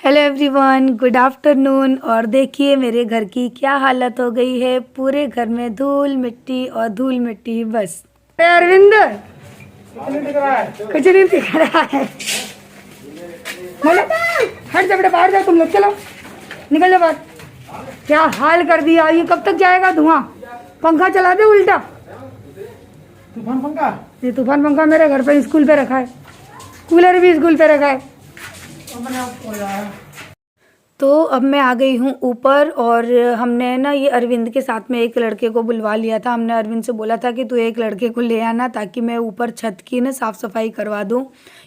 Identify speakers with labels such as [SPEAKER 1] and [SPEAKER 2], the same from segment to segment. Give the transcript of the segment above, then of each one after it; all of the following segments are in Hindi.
[SPEAKER 1] Hello everyone, good afternoon. और देखिए मेरे घर की क्या हालत हो गई है। पूरे घर में धूल मिट्टी और धूल मिट्टी बस। अरे अरविंद, कुछ नहीं दिख रहा है। मतलब हट जा बेटा, बाहर जाओ तुम लोग, चलो निकल जाओ बाहर। क्या हाल कर दिया, ये कब तक जाएगा धुआं? पंखा चला दे उल्टा।
[SPEAKER 2] तूफान पंखा?
[SPEAKER 1] ये तूफान पंखा मेरे घर पे स्कूल पे रखा है, कूलर भी स्कूल पे रखा है। तो अब मैं आ गई हूँ ऊपर, और हमने ना ये अरविंद के साथ में एक लड़के को बुलवा लिया था। हमने अरविंद से बोला था कि तू एक लड़के को ले आना ताकि मैं ऊपर छत की ना साफ़ सफाई करवा दूँ,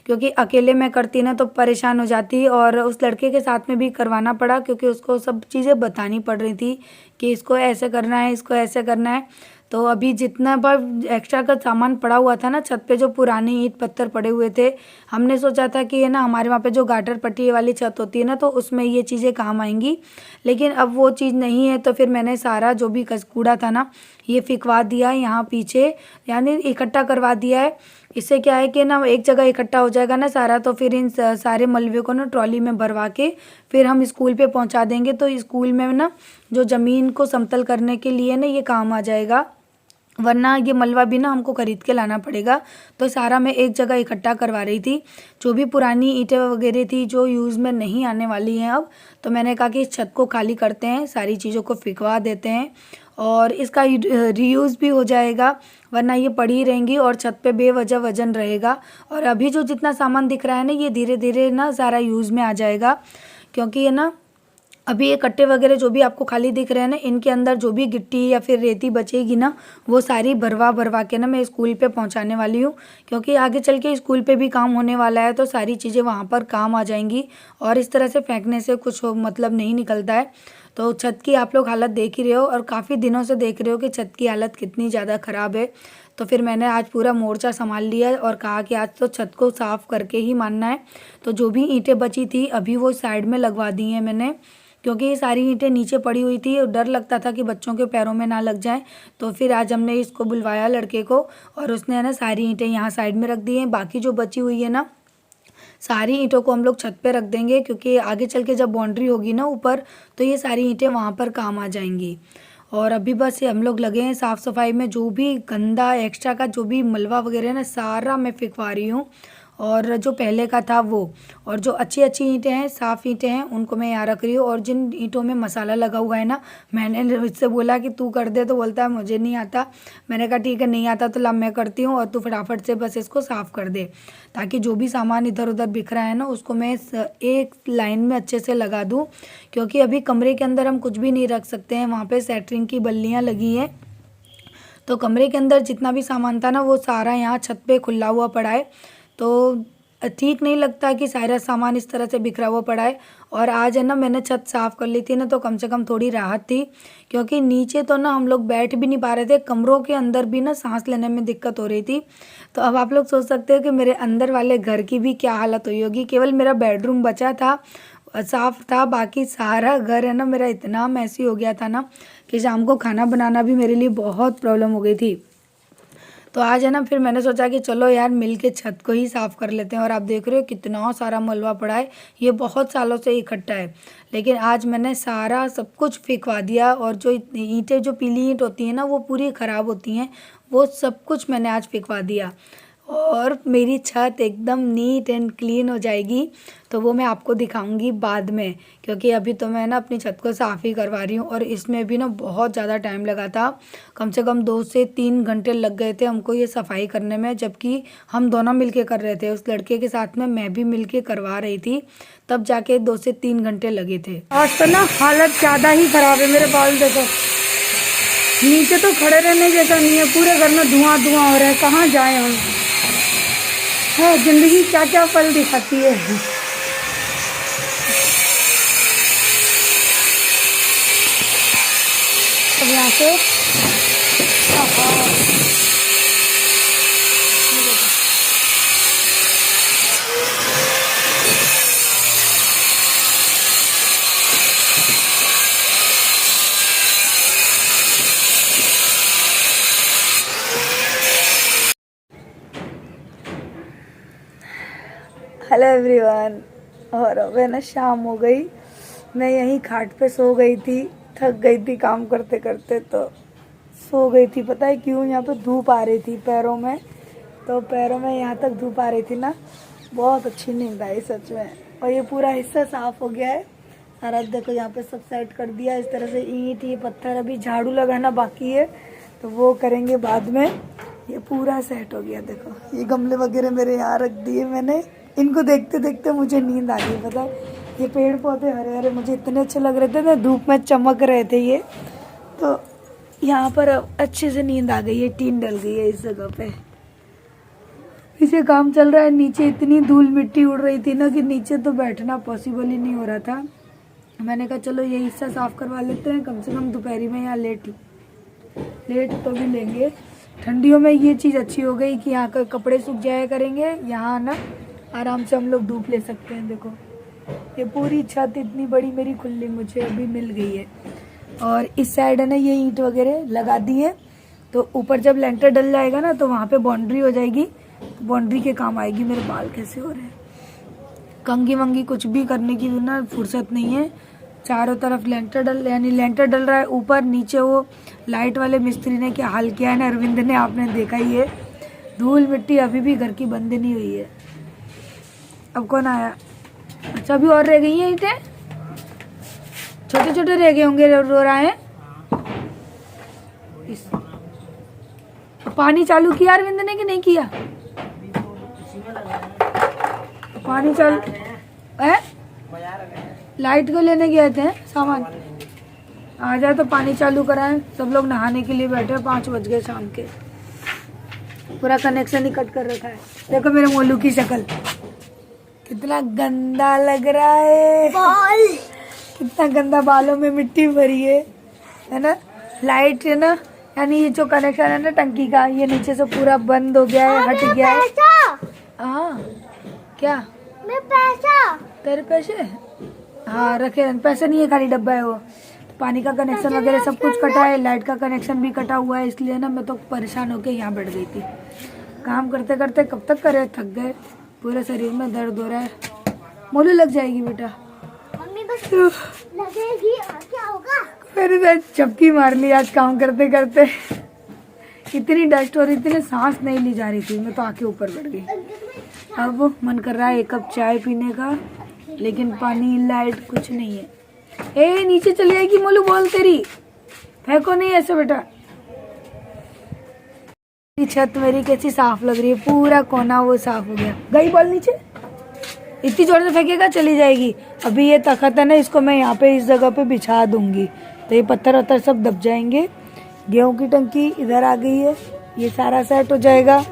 [SPEAKER 1] क्योंकि अकेले मैं करती ना तो परेशान हो जाती। और उस लड़के के साथ में भी करवाना पड़ा क्योंकि उसको सब चीज़ें बतानी पड़ रही थी कि इसको ऐसे करना है, इसको ऐसे करना है। तो अभी जितना पर एक्स्ट्रा का सामान पड़ा हुआ था ना छत पे, जो पुराने ईंट पत्थर पड़े हुए थे, हमने सोचा था कि ये ना हमारे वहाँ पे जो गाटर पट्टी वाली छत होती है ना, तो उसमें ये चीज़ें काम आएंगी। लेकिन अब वो चीज़ नहीं है, तो फिर मैंने सारा जो भी कूड़ा था ना ये फेंकवा दिया यहाँ पीछे, यानी इकट्ठा करवा दिया है। इससे क्या है कि ना एक जगह इकट्ठा हो जाएगा ना सारा, तो फिर इन सारे मलबे को ना ट्रॉली में भरवा के फिर हम स्कूल पे पहुँचा देंगे। तो स्कूल में ना जो ज़मीन को समतल करने के लिए ना ये काम आ जाएगा, वरना ये मलबा भी ना हमको खरीद के लाना पड़ेगा। तो सारा मैं एक जगह इकट्ठा करवा रही थी, जो भी पुरानी ईंटें वगैरह थी जो यूज़ में नहीं आने वाली हैं अब। तो मैंने कहा कि इस छत को खाली करते हैं, सारी चीज़ों को फेंकवा देते हैं और इसका रीयूज़ भी हो जाएगा, वरना ये पड़ी रहेंगी और छत पे बेवजह वजन रहेगा। और अभी जो जितना सामान दिख रहा है ना ये धीरे धीरे ना सारा यूज़ में आ जाएगा, क्योंकि ये ना अभी ये कट्टे वगैरह जो भी आपको खाली दिख रहे हैं ना, इनके अंदर जो भी गिट्टी या फिर रेती बचेगी ना वो सारी भरवा के ना मैं स्कूल पे पहुंचाने वाली हूँ, क्योंकि आगे चल के स्कूल पे भी काम होने वाला है। तो सारी चीज़ें वहाँ पर काम आ जाएंगी और इस तरह से फेंकने से कुछ मतलब नहीं निकलता है। तो छत की आप लोग हालत देख ही रहे हो और काफ़ी दिनों से देख रहे हो कि छत की हालत कितनी ज़्यादा ख़राब है। तो फिर मैंने आज पूरा मोर्चा संभाल लिया और कहा कि आज तो छत को साफ़ करके ही मानना है। तो जो भी ईंटें बची थी अभी वो साइड में लगवा दी हैं मैंने, क्योंकि ये सारी ईंटें नीचे पड़ी हुई थी और डर लगता था कि बच्चों के पैरों में ना लग जाए। तो फिर आज हमने इसको बुलवाया लड़के को और उसने ना सारी ईंटें यहाँ साइड में रख दी हैं। बाकी जो बची हुई है ना सारी ईंटों को हम लोग छत पे रख देंगे, क्योंकि आगे चल के जब बाउंड्री होगी ना ऊपर तो ये सारी ईंटें वहाँ पर काम आ जाएंगी। और अभी बस हम लोग लगे हैं साफ़ सफाई में, जो भी गंदा एक्स्ट्रा का जो भी मलबा वगैरह है ना सारा मैं फेंकवा रही हूँ, और जो पहले का था वो, और जो अच्छी अच्छी ईंटें हैं साफ़ ईंटें हैं उनको मैं यहाँ रख रही हूँ। और जिन ईंटों में मसाला लगा हुआ है ना, मैंने इससे बोला कि तू कर दे, तो बोलता है मुझे नहीं आता। मैंने कहा ठीक है नहीं आता तो ला मैं करती हूँ और तू फटाफट से बस इसको साफ़ कर दे, ताकि जो भी सामान इधर उधर बिखरा है ना उसको मैं एक लाइन में अच्छे से लगा दूँ। क्योंकि अभी कमरे के अंदर हम कुछ भी नहीं रख सकते हैं, वहाँ पर सेटरिंग की बल्लियाँ लगी हैं, तो कमरे के अंदर जितना भी सामान था ना वो सारा यहाँ छत पे खुला हुआ पड़ा है। तो ठीक नहीं लगता कि सारा सामान इस तरह से बिखरा हुआ पड़ा है। और आज है ना मैंने छत साफ़ कर ली थी ना, तो कम से कम थोड़ी राहत थी, क्योंकि नीचे तो ना हम लोग बैठ भी नहीं पा रहे थे, कमरों के अंदर भी ना सांस लेने में दिक्कत हो रही थी। तो अब आप लोग सोच सकते हो कि मेरे अंदर वाले घर की भी क्या हालत हुई होगी। केवल मेरा बेडरूम बचा था साफ था, बाकी सारा घर है ना मेरा इतना मैसी हो गया था ना कि शाम को खाना बनाना भी मेरे लिए बहुत प्रॉब्लम हो गई थी। तो आज है ना फिर मैंने सोचा कि चलो यार मिल के छत को ही साफ़ कर लेते हैं। और आप देख रहे हो कितना सारा मलबा पड़ा है, ये बहुत सालों से इकट्ठा है, लेकिन आज मैंने सारा सब कुछ फेंकवा दिया। और जो ईंटें जो पीली ईंट होती हैं ना वो पूरी ख़राब होती हैं, वो सब कुछ मैंने आज फेंकवा दिया और मेरी छत एकदम नीट एंड क्लीन हो जाएगी। तो वो मैं आपको दिखाऊंगी बाद में, क्योंकि अभी तो मैं ना अपनी छत को साफ़ ही करवा रही हूँ। और इसमें भी ना बहुत ज़्यादा टाइम लगा था, कम से कम 2 से 3 घंटे लग गए थे हमको ये सफाई करने में, जबकि हम दोनों मिलके कर रहे थे। उस लड़के के साथ में मैं भी मिलके करवा रही थी, तब जाके 2 से 3 घंटे लगे थे। आज तो ना हालत ज़्यादा ही ख़राब है, मेरे बाल देखो, नीचे तो खड़े रहने जैसा नहीं है, पूरे घर में धुआं धुआं हो रहा है, कहाँ जाए हम। है जिंदगी क्या क्या फल दिखाती है। अब यहाँ से हेलो एवरीवन, और अब है ना शाम हो गई, मैं यहीं खाट पे सो गई थी, थक गई थी काम करते करते तो सो गई थी। पता है क्यों? यहाँ पे धूप आ रही थी पैरों में, तो पैरों में यहाँ तक धूप आ रही थी ना, बहुत अच्छी नींद आई सच में। और ये पूरा हिस्सा साफ हो गया है सारा, देखो यहाँ पे सब सेट कर दिया इस तरह से, ईंट ये पत्थर, अभी झाड़ू लगाना बाकी है तो वो करेंगे बाद में। ये पूरा सेट हो गया, देखो ये गमले वगैरह मेरे यहाँ रख दिए मैंने, इनको देखते देखते मुझे नींद आ गई। पता है ये पेड़ पौधे हरे हरे मुझे इतने अच्छे लग रहे थे ना, धूप में चमक रहे थे ये, तो यहाँ पर अच्छे से नींद आ गई है। टीन डल गई है इस जगह पे, पीछे काम चल रहा है, नीचे इतनी धूल मिट्टी उड़ रही थी ना कि नीचे तो बैठना पॉसिबल ही नहीं हो रहा था। मैंने कहा चलो ये हिस्सा साफ करवा लेते हैं, कम से कम दोपहरी में यहाँ लेट तो भी लेंगे। ठंडियों में ये चीज़ अच्छी हो गई कि यहाँ के कपड़े सूख जाया करेंगे, यहाँ ना आराम से हम लोग धूप ले सकते हैं। देखो ये पूरी छत इतनी बड़ी मेरी खुली मुझे अभी मिल गई है। और इस साइड है ना ये ईंट वगैरह लगा दी है, तो ऊपर जब लेंटर डल जाएगा ना तो वहाँ पे बाउंड्री हो जाएगी, बाउंड्री के काम आएगी। मेरे बाल कैसे हो रहे हैं, कंघी वंगी कुछ भी करने की भी ना फुर्सत नहीं है। चारों तरफ लेंटर डल रहा है, ऊपर नीचे वो लाइट वाले मिस्त्री ने क्या हाल किया है ना अरविंद ने, आपने देखा ही है। धूल मिट्टी अभी भी घर की बंद नहीं हुई है। अब कौन आया? अच्छा अभी और रह गई हैं ईंटें, छोटे छोटे रह गए होंगे रो रहा है। पानी चालू किया अरविंद ने कि नहीं किया? पानी चालू है, लाइट को लेने गए थे सामान, आ जाए तो पानी चालू कराएं। सब लोग नहाने के लिए बैठे, 5 बज गए शाम के, पूरा कनेक्शन ही कट कर रखा है। देखो मेरे मोलू की शक्ल कितना गंदा लग रहा है, कितना गंदा, बालों में मिट्टी भरी है ना। लाइट है ना, यानी ये जो कनेक्शन है ना टंकी का, ये नीचे से पूरा बंद हो गया है, हट गया है। हाँ क्या पैसा, तेरे पैसे? हाँ रखे, पैसे नहीं है, खाली डब्बा है वो। तो पानी का कनेक्शन वगैरह सब कुछ कटा है, लाइट का कनेक्शन भी कटा हुआ है, इसलिए ना मैं तो परेशान होके यहाँ बैठ गई थी। काम करते करते कब तक करे, थक गए, पूरे शरीर में दर्द हो रहा है। मोलू लग जाएगी बेटा, मम्मी बस लगेगी, क्या होगा? मेरे साथ झपकी मार ली आज काम करते करते, इतनी डस्ट और इतनी सांस नहीं ली जा रही थी, मैं तो आके ऊपर बैठ गई। अब मन कर रहा है 1 कप चाय पीने का, लेकिन पानी लाइट कुछ नहीं है। ए नीचे चली आएगी मोलू, बोल तेरी, फेंको नहीं ऐसे बेटा। छत मेरी कैसी साफ लग रही है, पूरा कोना वो साफ हो गया। गई बॉल नीचे, इतनी जोर से फेंकेगा चली जाएगी। अभी ये तख्त है ना, इसको मैं यहाँ पे इस जगह पे बिछा दूंगी, तो ये पत्थर वत्थर सब दब जाएंगे। गेहूं की टंकी इधर आ गई है, ये सारा सेट हो जाएगा।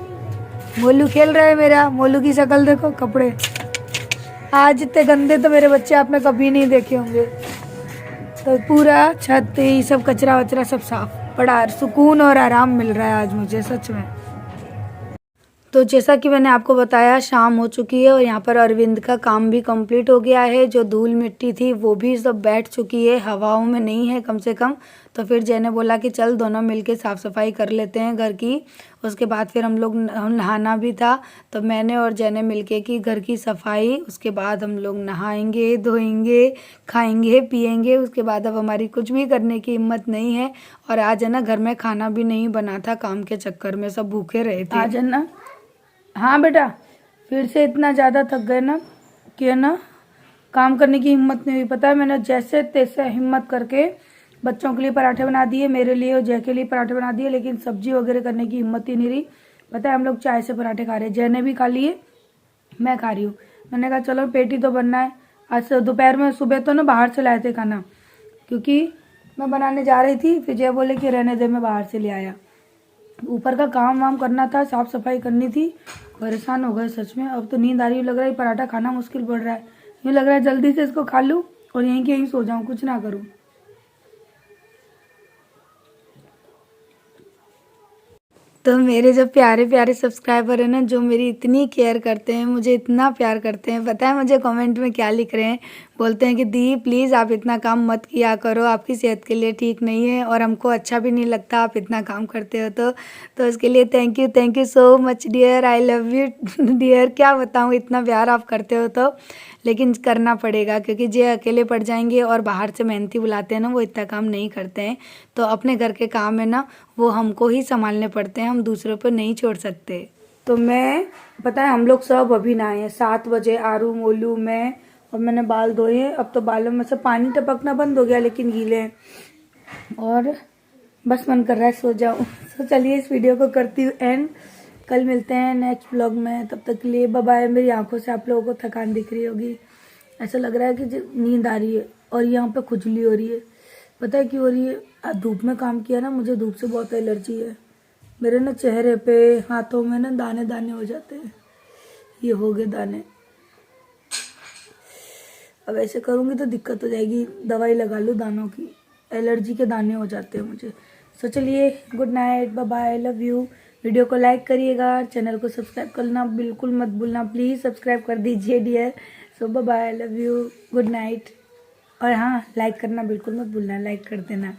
[SPEAKER 1] मोलू खेल रहा है मेरा, मोलू की शक्ल देखो, कपड़े आज इतने गंदे तो मेरे बच्चे आपने कभी नहीं देखे होंगे। तो पूरा छत ये सब कचरा वचरा सब साफ, बड़ा सुकून और आराम मिल रहा है आज मुझे सच में। तो जैसा कि मैंने आपको बताया शाम हो चुकी है और यहाँ पर अरविंद का काम भी कंप्लीट हो गया है। जो धूल मिट्टी थी वो भी सब बैठ चुकी है, हवाओं में नहीं है कम से कम। तो फिर जय ने बोला कि चल दोनों मिलके साफ़ सफाई कर लेते हैं घर की। उसके बाद फिर हम नहाना भी था, तो मैंने और जय ने मिलके की घर की सफाई। उसके बाद हम लोग नहाएंगे, धोएंगे, खाएंगे, पिएंगे। उसके बाद अब हमारी कुछ भी करने की हिम्मत नहीं है। और आज है ना घर में खाना भी नहीं बना था, काम के चक्कर में सब भूखे रहे थे आज है ना। हाँ बेटा, फिर से इतना ज़्यादा थक गए ना कि है ना काम करने की हिम्मत नहीं हुई। पता है मैंने जैसे तैसे हिम्मत करके बच्चों के लिए पराठे बना दिए, मेरे लिए और जय के लिए पराठे बना दिए, लेकिन सब्जी वगैरह करने की हिम्मत ही नहीं रही। पता है हम लोग चाय से पराठे खा रहे हैं, जय ने भी खा लिए, मैं खा रही हूँ। मैंने कहा चलो पेट ही तो बनना है। आज दोपहर में सुबह तो ना बाहर से लाए थे खाना, क्योंकि मैं बनाने जा रही थी, फिर जय बोले कि रहने दे, मैं बाहर से ले आया। ऊपर का काम वाम करना था, साफ सफाई करनी थी, परेशान हो गए सच में। अब तो नींद आ रही है, लग रहा है पराठा खाना मुश्किल पड़ रहा है। यूँ लग रहा है जल्दी से इसको खा लूँ और यहीं के यहीं सो जाऊँ, कुछ ना करूँ। तो मेरे जो प्यारे प्यारे सब्सक्राइबर हैं ना, जो मेरी इतनी केयर करते हैं, मुझे इतना प्यार करते हैं, पता है मुझे कमेंट में क्या लिख रहे हैं, बोलते हैं कि दी प्लीज़ आप इतना काम मत किया करो, आपकी सेहत के लिए ठीक नहीं है और हमको अच्छा भी नहीं लगता आप इतना काम करते हो। तो उसके लिए thank you so much dear, I love you dear. क्या बताऊँ, इतना प्यार आप करते हो तो, लेकिन करना पड़ेगा क्योंकि जे अकेले पड़ जाएंगे और बाहर से मेहनती बुलाते हैं ना, वो इतना काम नहीं करते हैं। तो अपने घर के काम है ना, वो हमको ही संभालने पड़ते हैं, हम दूसरों पर नहीं छोड़ सकते। तो मैं, पता है हम लोग सब अभी नहाए हैं 7 बजे, आरू, मोलू, मैं, और मैंने बाल धोए हैं। अब तो बालों में से पानी टपकना बंद हो गया लेकिन गीले हैं और बस मन कर रहा है सो जाऊं। तो चलिए इस वीडियो को करती हूँ एंड, कल मिलते हैं नेक्स्ट व्लॉग में। तब तक के लिए बाय बाय। मेरी आंखों से आप लोगों को थकान दिख रही होगी, ऐसा लग रहा है कि नींद आ रही है और यहाँ पे खुजली हो रही है। पता है क्यों हो रही है? आज धूप में काम किया ना, मुझे धूप से बहुत एलर्जी है। मेरे ना चेहरे पे, हाथों में ना दाने दाने हो जाते हैं। ये हो गए दाने। अब ऐसे करूँगी तो दिक्कत हो जाएगी, दवाई लगा लूँ दानों की, एलर्जी के दाने हो जाते हैं मुझे। सो चलिए, good night, bye bye, love you. Video को लाइक करिएगा, चैनल को सब्सक्राइब करना बिल्कुल मत भूलना, प्लीज़ सब्सक्राइब कर दीजिए dear. So bye bye, love you, good night. और हाँ, लाइक करना बिल्कुल मत भूलना, लाइक कर देना।